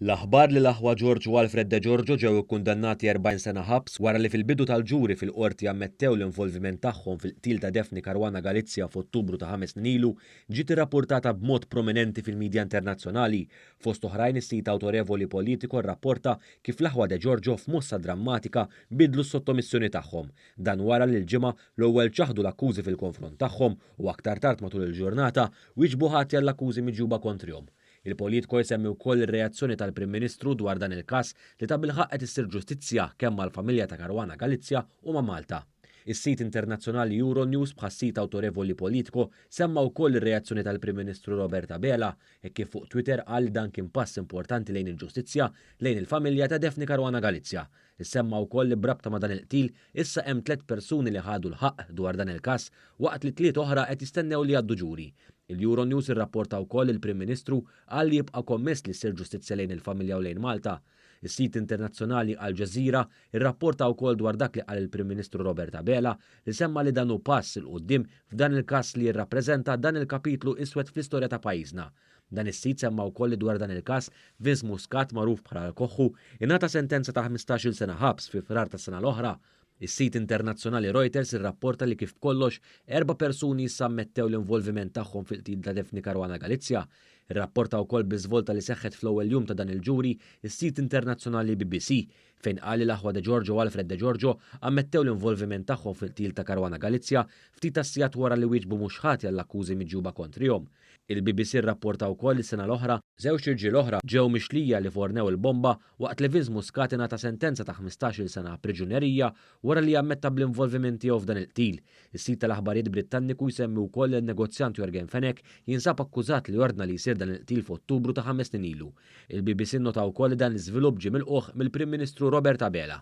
L-aħbar li l-aħwa George u Alfred De Giorgio ġew ikkundannati 40 sena ħabs wara li fil-bidu tal-ġuri fil-qorti ammettew l-involviment tagħhom fil-qtil ta' Daphne Caruana Galizia f'Ottubru ta' 5 snin ilu, ġiet irrappurtata b'mod prominenti fil-midja internazzjonali. Fost oħrajn is-sit awtorevoli politiku rrapporta kif l-aħwa De Giorgio f'mossa drammatika bidlu s-sottomissjoni tagħhom. Dan wara li l-ġimgħa l-ewwel ċaħdu l-akkużi fil-konfront tagħhom u aktar tard matul il-ġurnata wieġbu ħati għall-akkużi miġjuba kontrihom. Il-politiku jsemmi wkoll ir-reazzjoni tal-Prim Ministru dwar dan il-każ li ta' bilħaq qed issir ġustizzja kemm mal-familja ta' Caruana Galizia u ma' Malta. Is-sit internazzjonali Euronews bħas-sit awtorevoli politiku semma wkoll ir-reazzjoni tal-Prim Ministru Roberta Bela e kif fuq Twitter qal dan kien pass importanti lejn il-ġustizzja lejn il-familja ta' Daphne Caruana Galizia. Issemma wkoll li brabta ma' dan il-qtil issa hemm 3 persuni li ħadu l-ħaq dwar dan il-każ waqt li 3 oħra qed jistennew li jgħaddu ġuri. Il-Euronews irrapporta wkoll il-Prim Ministru qal li jibqa' kommess li ssir ġustizzja lejn il-familja u lejn Malta. Is-sit internazzjonali Al Jazeera irrapporta wkoll dwar dak li qal il-Prim Ministru Roberta Bela li semma li dan hu pass il quddiem f'dan il-każ li jirrappreżenta dan il-kapitlu iswed fl-istorja ta' pajjiżna. Dan is-sit semma wkoll li dwar dan il-każ Vince Muscat magħruf bħala l-Koħħu ingħata sentenza ta' 15-il sena ħabs fi frar tas-sena l-oħra. Is-sit internazzjonali Reuters irrapporta li kif kollox 4 persuni issa ammettew l-involviment tagħhom fil-qtil ta' Daphne Caruana Galizia. Irrapporta wkoll biżvolta li seħħet fl-ewwel jum ta' dan il-ġuri is-sit internazzjonali BBC fejn qal li l-aħwa De Giorgio u Alfred De Giorgio ammettew l-involviment tagħhom fil-qtil ta' Caruana Galizia ftit tas-sigħat wara li wieġbu mhux ħati għall-akkużi miġjuba kontrihom. Il-BBC rrapporta wkoll is-sena l-oħra żewġ irġiel oħra ġew mixlija li fornew il-bomba waqt li Vince Muscat ingħata sentenza ta' 15-il sena priġunerija wara li ammetta bl-involviment tiegħu f'dan il-qtil. Is-sit tal-aħbarijiet Brittanniku jsemmi wkoll il-negozjant Jürgen Fenech jinsab akkużat li ordna li jsir dan il-qtil f'Ottubru ta' 5 snin ilu. Il-BBC nota wkoll li dan l-iżvilupp ġie milquh mill-Prim Ministru Roberta Bela.